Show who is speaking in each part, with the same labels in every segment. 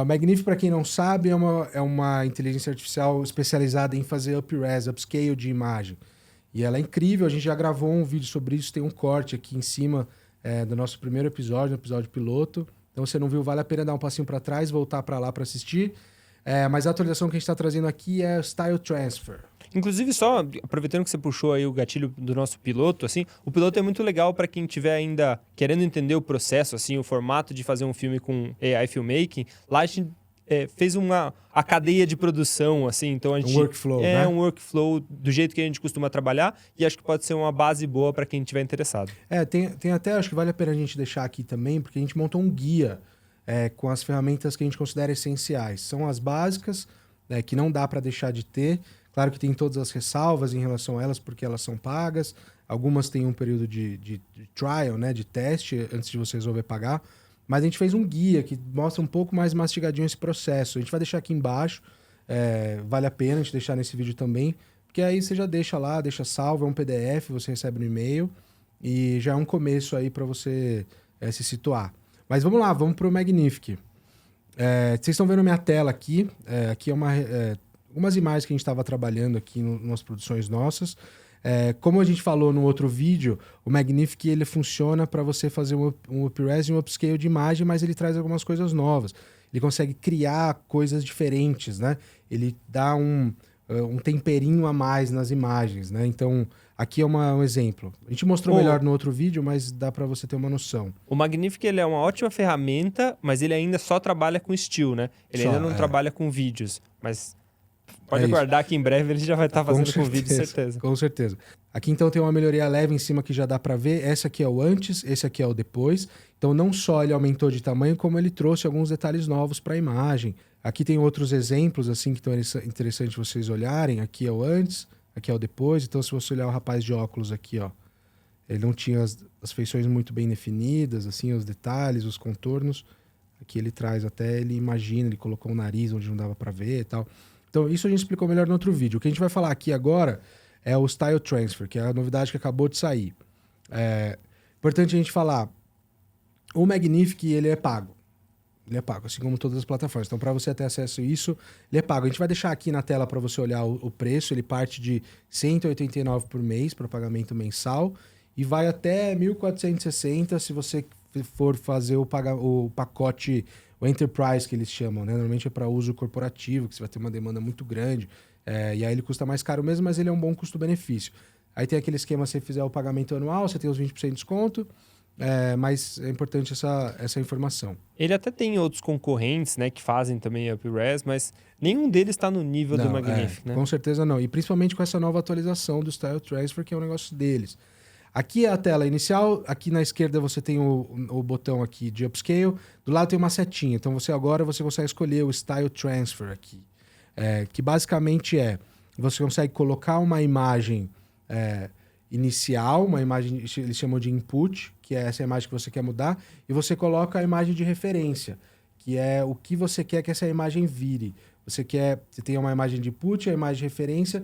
Speaker 1: O Magnific, para quem não sabe, é uma inteligência artificial especializada em fazer up-res, upscale de imagem. E ela é incrível, a gente já gravou um vídeo sobre isso, tem um corte aqui em cima do nosso primeiro episódio, no episódio piloto. Então, se você não viu, vale a pena dar um passinho para trás, voltar para lá para assistir. Mas a atualização que a gente está trazendo aqui é Style Transfer.
Speaker 2: Inclusive, só aproveitando que você puxou aí o gatilho do nosso piloto, assim, o piloto é muito legal para quem estiver ainda querendo entender o processo, assim, o formato de fazer um filme com AI filmmaking. Lá a gente fez a cadeia de produção, assim, então a gente...
Speaker 1: Um workflow, né?
Speaker 2: Um workflow do jeito que a gente costuma trabalhar e acho que pode ser uma base boa para quem estiver interessado.
Speaker 1: Tem até, acho que vale a pena a gente deixar aqui também, porque a gente montou um guia com as ferramentas que a gente considera essenciais. São as básicas, que não dá para deixar de ter. Claro que tem todas as ressalvas em relação a elas, porque elas são pagas. Algumas têm um período de trial, né, de teste, antes de você resolver pagar. Mas a gente fez um guia que mostra um pouco mais mastigadinho esse processo. A gente vai deixar aqui embaixo. Vale a pena a gente deixar nesse vídeo também, porque aí você já deixa lá, deixa salvo, é um PDF, você recebe no e-mail. E já é um começo aí para você se situar. Mas vamos lá, vamos para o Magnific. Vocês estão vendo minha tela aqui. Aqui é algumas imagens que a gente estava trabalhando aqui nas produções nossas. Como a gente falou no outro vídeo, o Magnific ele funciona para você fazer um up-res e um upscale de imagem, mas ele traz algumas coisas novas. Ele consegue criar coisas diferentes, né? Ele dá um temperinho a mais nas imagens, né? Então, aqui é um exemplo. A gente mostrou melhor no outro vídeo, mas dá para você ter uma noção.
Speaker 2: O Magnific ele é uma ótima ferramenta, mas ele ainda só trabalha com still, né? Ele ainda não trabalha com vídeos, mas... Pode aguardar que em breve ele já vai estar fazendo com vídeo, certeza.
Speaker 1: Com certeza. Aqui então tem uma melhoria leve em cima que já dá para ver. Essa aqui é o antes, esse aqui é o depois. Então não só ele aumentou de tamanho, como ele trouxe alguns detalhes novos para a imagem. Aqui tem outros exemplos assim que estão interessantes vocês olharem. Aqui é o antes, aqui é o depois. Então se você olhar o rapaz de óculos aqui, ó, ele não tinha as feições muito bem definidas, assim, os detalhes, os contornos. Aqui ele traz até, ele imagina, ele colocou o nariz onde não dava para ver e tal. Então, isso a gente explicou melhor no outro vídeo. O que a gente vai falar aqui agora é o Style Transfer, que é a novidade que acabou de sair. Importante a gente falar, o Magnific, ele é pago. Ele é pago, assim como todas as plataformas. Então, para você ter acesso a isso, ele é pago. A gente vai deixar aqui na tela para você olhar o preço. Ele parte de R$ 189 por mês para pagamento mensal e vai até 1.460 se você for fazer o pacote... O Enterprise, que eles chamam, né? Normalmente é para uso corporativo, que você vai ter uma demanda muito grande. E aí ele custa mais caro mesmo, mas ele é um bom custo-benefício. Aí tem aquele esquema, se você fizer o pagamento anual, você tem os 20% de desconto. Mas é importante essa informação.
Speaker 2: Ele até tem outros concorrentes, né, que fazem também up-res, mas nenhum deles está no nível do Magnific, né?
Speaker 1: Com certeza não. E principalmente com essa nova atualização do Style Transfer, que é um negócio deles. Aqui é a tela inicial, aqui na esquerda você tem o botão aqui de upscale, do lado tem uma setinha, então você consegue escolher o Style Transfer aqui, que basicamente você consegue colocar uma imagem inicial, uma imagem, eles chamam de input, que é essa imagem que você quer mudar, e você coloca a imagem de referência, que é o que você quer que essa imagem vire. Você tem uma imagem de input, a imagem de referência,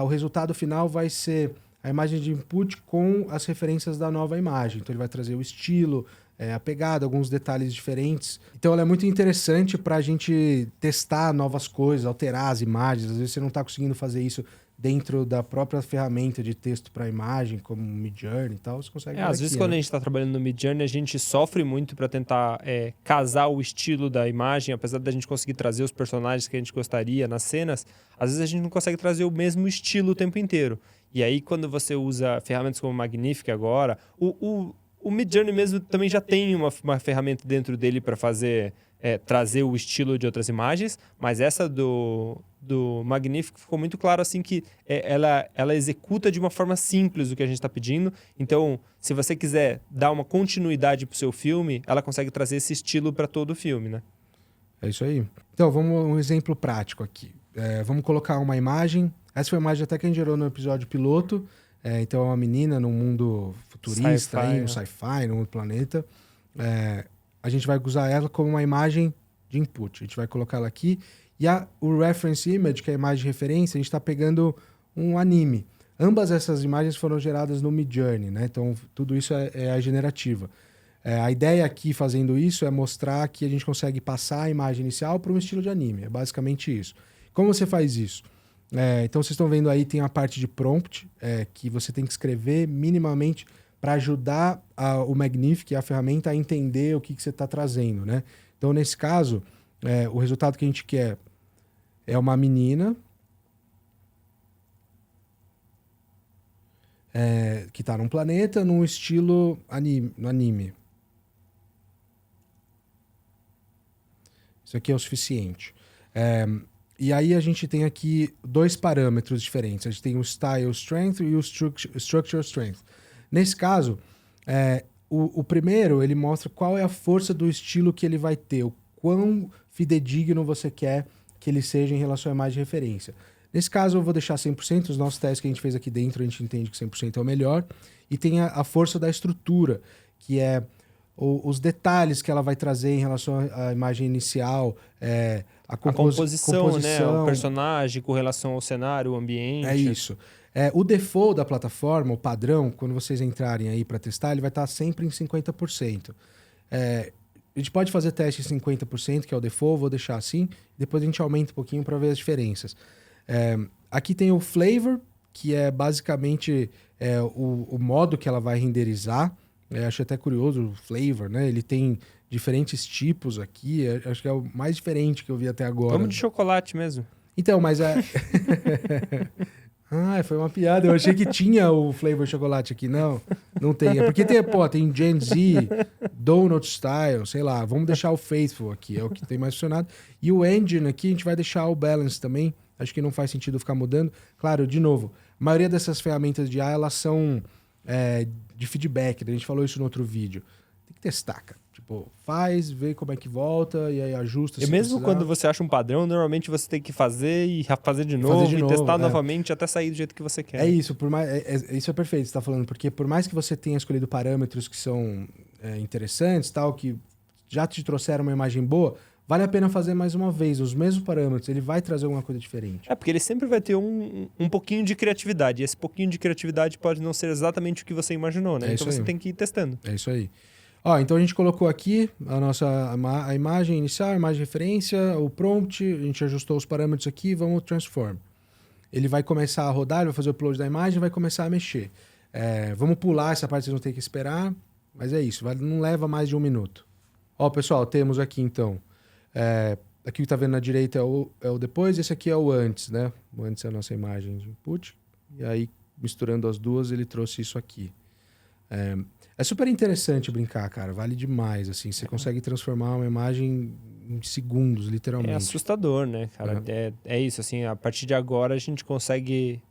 Speaker 1: o resultado final vai ser... a imagem de input com as referências da nova imagem. Então ele vai trazer o estilo, a pegada, alguns detalhes diferentes. Então ela é muito interessante para a gente testar novas coisas, alterar as imagens. Às vezes você não está conseguindo fazer isso dentro da própria ferramenta de texto para imagem, como o Midjourney e tal, você consegue
Speaker 2: às vezes quando a gente está trabalhando no Midjourney, a gente sofre muito para tentar casar o estilo da imagem, apesar da gente conseguir trazer os personagens que a gente gostaria nas cenas, às vezes a gente não consegue trazer o mesmo estilo o tempo inteiro. E aí, quando você usa ferramentas como o Magnific agora, o Midjourney mesmo também já tem uma ferramenta dentro dele para trazer o estilo de outras imagens, mas essa do Magnific ficou muito claro assim que ela executa de uma forma simples o que a gente está pedindo. Então, se você quiser dar uma continuidade para o seu filme, ela consegue trazer esse estilo para todo o filme, né?
Speaker 1: É isso aí. Então, vamos um exemplo prático aqui. Vamos colocar uma imagem. Essa foi a imagem até que a gente gerou no episódio piloto. Então, é uma menina num mundo futurista, um sci-fi, num outro planeta. A gente vai usar ela como uma imagem de input. A gente vai colocar ela aqui. E o reference image, que é a imagem de referência, a gente está pegando um anime. Ambas essas imagens foram geradas no Midjourney, né? Então, tudo isso é a generativa. A ideia aqui fazendo isso é mostrar que a gente consegue passar a imagem inicial para um estilo de anime. É basicamente isso. Como você faz isso? Então vocês estão vendo aí, tem a parte de prompt, que você tem que escrever minimamente para ajudar o Magnific, a ferramenta, a entender o que você está trazendo, né? Então, nesse caso, o resultado que a gente quer é uma menina que está num planeta num estilo anime. Isso aqui é o suficiente. E aí a gente tem aqui 2 parâmetros diferentes. A gente tem o Style Strength e o Structure Strength. Nesse caso, o primeiro, ele mostra qual é a força do estilo que ele vai ter, o quão fidedigno você quer que ele seja em relação à imagem de referência. Nesse caso, eu vou deixar 100%. Os nossos testes que a gente fez aqui dentro, a gente entende que 100% é o melhor. E tem a força da estrutura, que é os detalhes que ela vai trazer em relação à imagem inicial, a composição,
Speaker 2: né? O personagem com relação ao cenário, o ambiente.
Speaker 1: É isso. O default da plataforma, o padrão, quando vocês entrarem aí para testar, ele vai estar sempre em 50%. A gente pode fazer teste em 50%, que é o default, vou deixar assim. Depois a gente aumenta um pouquinho para ver as diferenças. Aqui tem o flavor, que é basicamente o modo que ela vai renderizar. Acho até curioso o flavor, né? Ele tem diferentes tipos aqui. Acho que é o mais diferente que eu vi até agora.
Speaker 2: Vamos de chocolate mesmo.
Speaker 1: Então, mas foi uma piada. Eu achei que tinha o flavor chocolate aqui. Não, não tem. É porque tem Gen Z, Donut Style, sei lá. Vamos deixar o Faithful aqui, é o que tem mais funcionado. E o Engine aqui, a gente vai deixar o Balance também. Acho que não faz sentido ficar mudando. Claro, de novo, a maioria dessas ferramentas de IA, elas são de feedback. A gente falou isso no outro vídeo. Tem que testar, cara. Tipo, faz, vê como é que volta e aí ajusta.
Speaker 2: E mesmo quando você acha um padrão, normalmente você tem que fazer e fazer de novo e testar novamente até sair do jeito que você quer.
Speaker 1: É isso, isso é perfeito, você está falando, porque por mais que você tenha escolhido parâmetros que são interessantes, tal, que já te trouxeram uma imagem boa, vale a pena fazer mais uma vez os mesmos parâmetros, ele vai trazer alguma coisa diferente.
Speaker 2: Porque ele sempre vai ter um pouquinho de criatividade, e esse pouquinho de criatividade pode não ser exatamente o que você imaginou, né? Então você tem que ir testando.
Speaker 1: É isso aí. Então a gente colocou aqui a imagem inicial, a imagem de referência, o prompt, a gente ajustou os parâmetros aqui, vamos transform. Ele vai começar a rodar, ele vai fazer o upload da imagem e vai começar a mexer. Vamos pular essa parte, vocês vão ter que esperar, mas é isso, não leva mais de 1 minuto. Pessoal, temos aqui então, aqui que está vendo na direita é o depois, esse aqui é o antes, né? O antes é a nossa imagem de input, e aí misturando as duas ele trouxe isso aqui. É super interessante brincar, cara. Vale demais, assim. Você consegue transformar uma imagem em segundos, literalmente.
Speaker 2: É assustador, né, cara? É isso, assim. A partir de agora a gente consegue...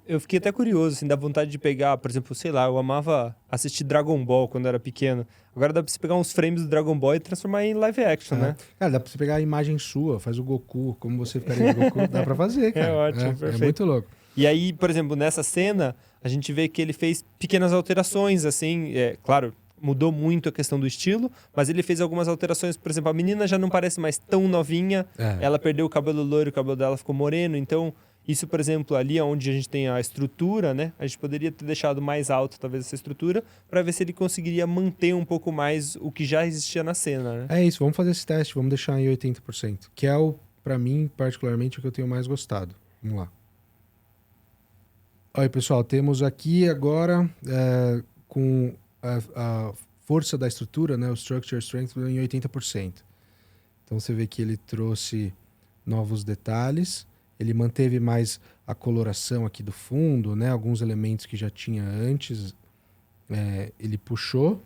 Speaker 2: Eu fiquei até curioso, assim, dá vontade de pegar, por exemplo, sei lá, eu amava assistir Dragon Ball quando eu era pequeno. Agora dá pra você pegar uns frames do Dragon Ball e transformar em live action, né?
Speaker 1: Cara, dá pra você pegar a imagem sua, faz o Goku, como você ficaria de Goku, dá pra fazer, cara.
Speaker 2: É ótimo, perfeito.
Speaker 1: É muito louco.
Speaker 2: E aí, por exemplo, nessa cena, a gente vê que ele fez pequenas alterações, assim, claro, mudou muito a questão do estilo, mas ele fez algumas alterações. Por exemplo, a menina já não parece mais tão novinha, ela perdeu o cabelo loiro, o cabelo dela ficou moreno, então isso, por exemplo, ali onde a gente tem a estrutura, né, a gente poderia ter deixado mais alto, talvez, essa estrutura, para ver se ele conseguiria manter um pouco mais o que já existia na cena, né?
Speaker 1: É isso, vamos fazer esse teste, vamos deixar em 80%, que é, para mim, particularmente, o que eu tenho mais gostado. Vamos lá. Olha, pessoal, temos aqui agora com a força da estrutura, né, o Structure Strength em 80%. Então você vê que ele trouxe novos detalhes, ele manteve mais a coloração aqui do fundo, né, alguns elementos que já tinha antes, ele puxou.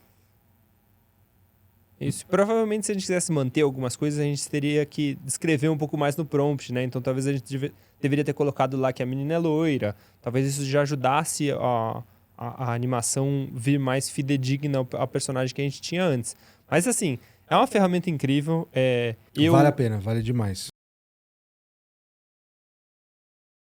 Speaker 2: Isso. Provavelmente, se a gente quisesse manter algumas coisas, a gente teria que descrever um pouco mais no prompt, né? Então, talvez a gente deveria ter colocado lá que a menina é loira. Talvez isso já ajudasse a animação vir mais fidedigna ao personagem que a gente tinha antes. Mas, assim, é uma ferramenta incrível.
Speaker 1: Vale a pena, vale demais.